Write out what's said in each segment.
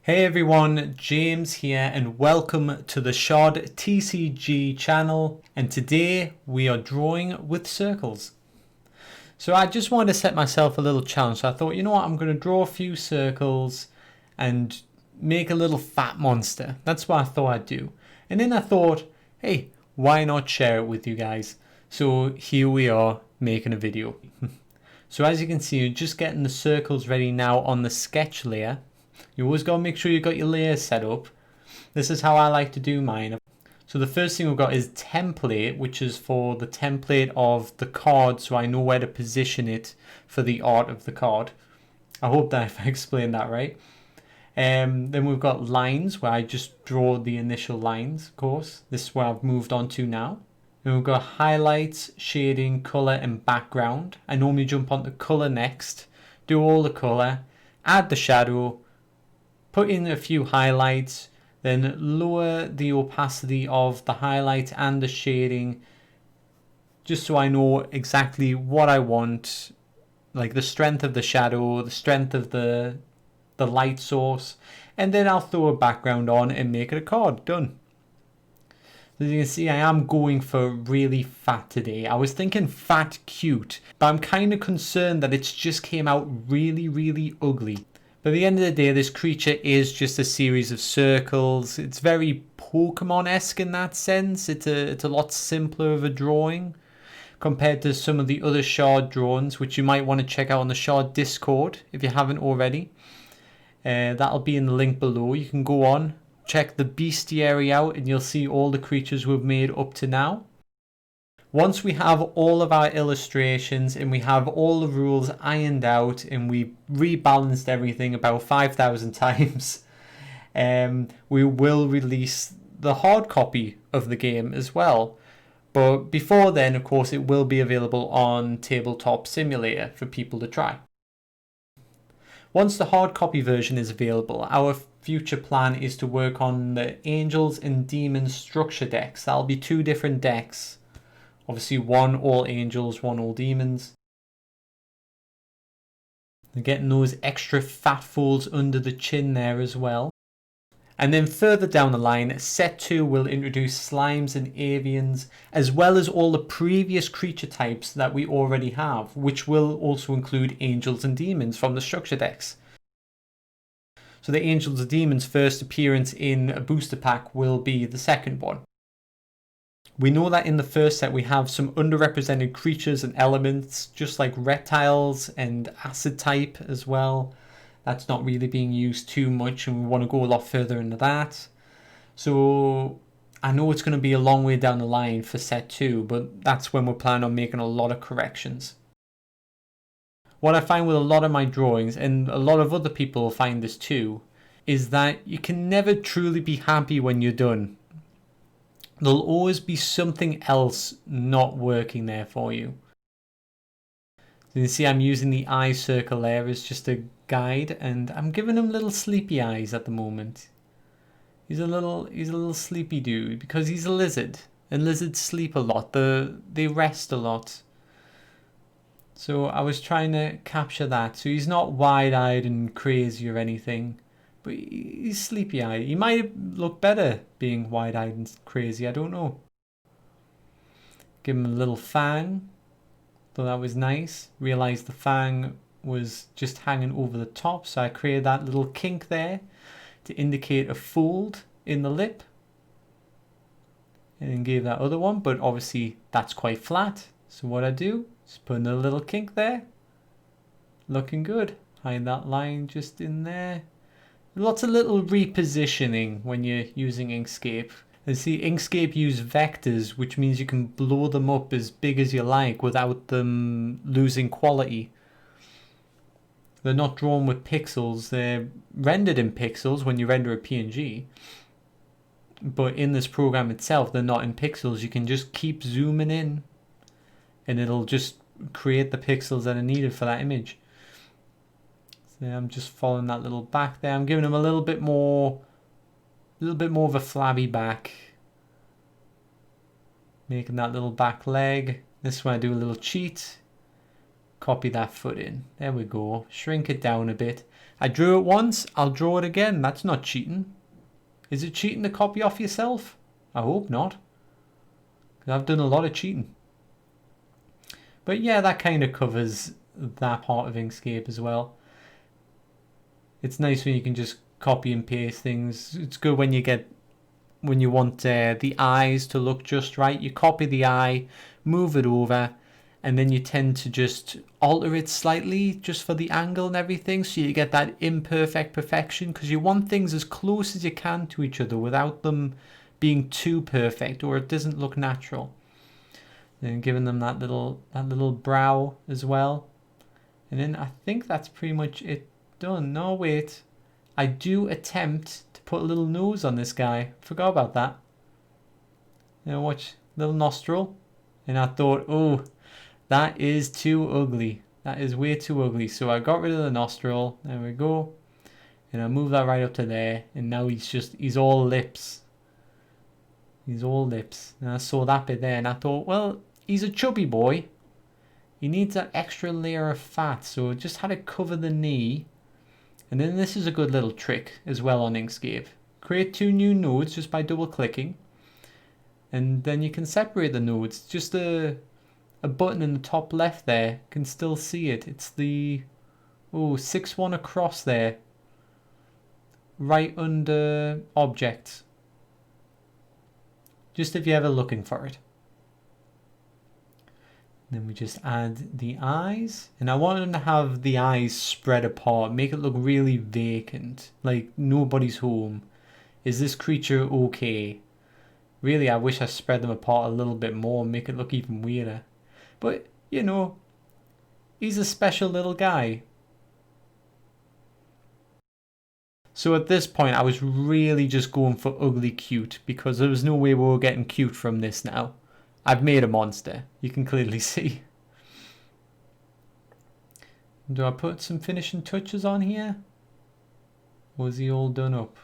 Hey everyone, James here and welcome to the Shod TCG channel, and today we are drawing with circles. So I just wanted to set myself a little challenge, so I thought, you know what, I'm going to draw a few circles and make a little fat monster. That's what I thought I'd do. And then I thought, hey, why not share it with you guys? So here we are making a video. So as you can see, you're just getting the circles ready now on the sketch layer. You always got to make sure you got your layers set up. This is how I like to do mine. So the first thing we've got is template, which is for the template of the card, so I know where to position it for the art of the card. I hope that I've explained that right. Then we've got lines, where I just draw the initial lines, of course. This is where I've moved on to now. Then we've got highlights, shading, colour and background. I normally jump onto colour next, do all the colour, add the shadow, put in a few highlights, then lower the opacity of the highlight and the shading, just so I know exactly what I want, like the strength of the shadow, the strength of the light source, and then I'll throw a background on and make it a card. Done. As you can see, I am going for really fat today. I was thinking fat cute, but I'm kind of concerned that it's just came out really ugly. But at the end of the day, this creature is just a series of circles. It's very Pokemon-esque in that sense. It's a lot simpler of a drawing compared to some of the other Shard drawings, which you might want to check out on the Shard Discord if you haven't already. That'll be in the link below. You can go on, check the bestiary out, and you'll see all the creatures we've made up to now. Once we have all of our illustrations and we have all the rules ironed out and we rebalanced everything about 5,000 times, we will release the hard copy of the game as well. But before then, of course, it will be available on Tabletop Simulator for people to try. Once the hard copy version is available, our future plan is to work on the Angels and Demons structure decks. That'll be two different decks. Obviously, one all angels, one all demons. They're getting those extra fat folds under the chin there as well. And then further down the line, set 2 will introduce slimes and avians, as well as all the previous creature types that we already have, which will also include angels and demons from the structure decks. So the angels and demons' first appearance in a booster pack will be the second one. We know that in the first set we have some underrepresented creatures and elements, just like reptiles and acid type as well. That's not really being used too much, and we want to go a lot further into that. So I know it's going to be a long way down the line for set 2, but that's when we're planning on making a lot of corrections. What I find with a lot of my drawings, and a lot of other people find this too, is that you can never truly be happy when you're done. There'll always be something else not working there for you. So you see I'm using the eye circle there as just a guide, and I'm giving him little sleepy eyes at the moment. He's a little sleepy dude because he's a lizard, and lizards sleep a lot. They rest a lot. So I was trying to capture that. So he's not wide-eyed and crazy or anything, but he's sleepy-eyed. He might look better being wide-eyed and crazy, I don't know. Give him a little fang. Thought that was nice. Realised the fang was just hanging over the top, so I created that little kink there to indicate a fold in the lip. And then gave that other one, but obviously that's quite flat. So what I do, just put in a little kink there. Looking good. Hide that line just in there. Lots of little repositioning when you're using Inkscape. And see, Inkscape use vectors, which means you can blow them up as big as you like without them losing quality. They're not drawn with pixels, they're rendered in pixels when you render a PNG. But in this program itself, they're not in pixels. You can just keep zooming in and it'll just create the pixels that are needed for that image. So I'm just following that little back there. I'm giving him a little bit more of a flabby back. Making that little back leg. This one I do a little cheat. Copy that foot in. There we go. Shrink it down a bit. I drew it once, I'll draw it again. That's not cheating. Is it cheating to copy off yourself? I hope not. Because I've done a lot of cheating. But yeah, that kind of covers that part of Inkscape as well. It's nice when you can just copy and paste things. It's good when you want the eyes to look just right. You copy the eye, move it over, and then you tend to just alter it slightly just for the angle and everything, so you get that imperfect perfection, because you want things as close as you can to each other without them being too perfect, or it doesn't look natural. And giving them that little brow as well. And then I think that's pretty much it done. No, wait. I do attempt to put a little nose on this guy. Forgot about that. Now watch, little nostril. And I thought, oh, that is too ugly. That is way too ugly. So I got rid of the nostril. There we go. And I move that right up to there. And now he's all lips. He's all lips. And I saw that bit there and I thought, well, he's a chubby boy. He needs that extra layer of fat. So I just had to cover the knee. And then this is a good little trick as well on Inkscape. Create 2 new nodes just by double clicking. And then you can separate the nodes. Just a button in the top left there. You can still see it. It's the 6-1 across there. Right under objects. Just if you're ever looking for it. Then we just add the eyes. And I want them to have the eyes spread apart. Make it look really vacant. Like nobody's home. Is this creature okay? Really, I wish I spread them apart a little bit more and make it look even weirder. But, you know, he's a special little guy. So at this point, I was really just going for ugly cute, because there was no way we were getting cute from this now. I've made a monster. You can clearly see. Do I put some finishing touches on here? Or is he all done up?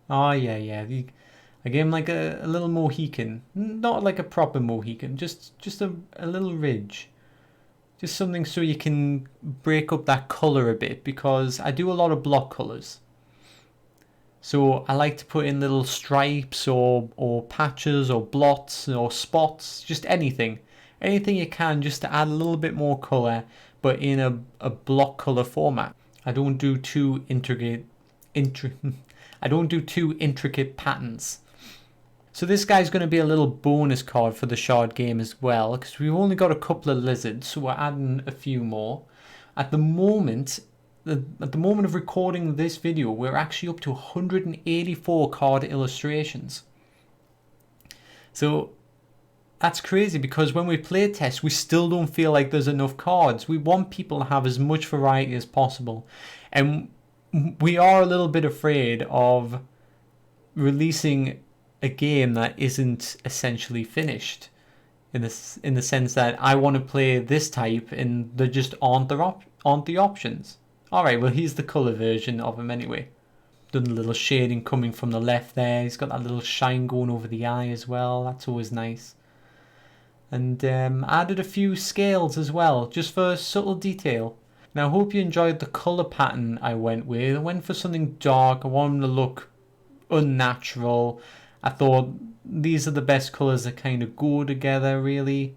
Oh, yeah. I gave him like a little Mohican. Not like a proper Mohican. Just a little ridge. Just something so you can break up that colour a bit, because I do a lot of block colours. So I like to put in little stripes or patches or blots or spots, just anything. Anything you can, just to add a little bit more colour, but in a block colour format. I don't do too intricate patterns. So this guy's going to be a little bonus card for the shard game as well, because we've only got a couple of lizards, so we're adding a few more. At the moment of recording this video, we're actually up to 184 card illustrations. So that's crazy, because when we play test, we still don't feel like there's enough cards. We want people to have as much variety as possible. And we are a little bit afraid of releasing a game that isn't essentially finished. In the sense that I want to play this type and there just aren't the options. Alright, well here's the colour version of him anyway. Done a little shading coming from the left there. He's got that little shine going over the eye as well. That's always nice. And added a few scales as well, just for subtle detail. Now I hope you enjoyed the colour pattern I went with. I went for something dark. I want him to look unnatural. I thought these are the best colours that kind of go together really.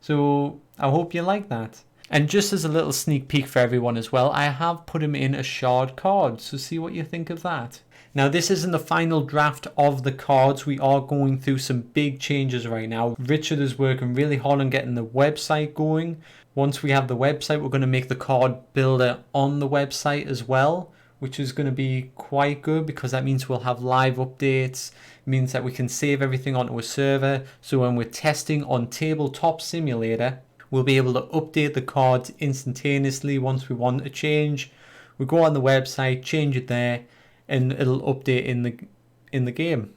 So I hope you like that. And just as a little sneak peek for everyone as well, I have put him in a shard card, so see what you think of that. Now this isn't the final draft of the cards, we are going through some big changes right now. Richard is working really hard on getting the website going. Once we have the website, we're going to make the card builder on the website as well, which is going to be quite good, because that means we'll have live updates. It means that we can save everything onto a server, so when we're testing on Tabletop Simulator, we'll be able to update the cards instantaneously. Once we want a change, we go on the website, change it there, and it'll update in the game.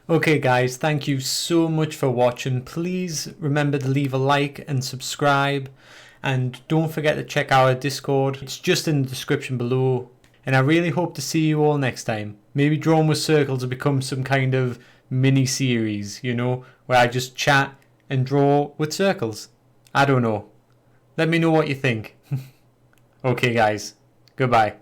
Okay guys, thank you so much for watching. Please remember to leave a like and subscribe, and don't forget to check out our Discord. It's just in the description below, and I really hope to see you all next time. Maybe Drawing with Circles will become some kind of mini series, you know, where I just chat and draw with circles. I don't know. Let me know what you think. Okay guys, goodbye.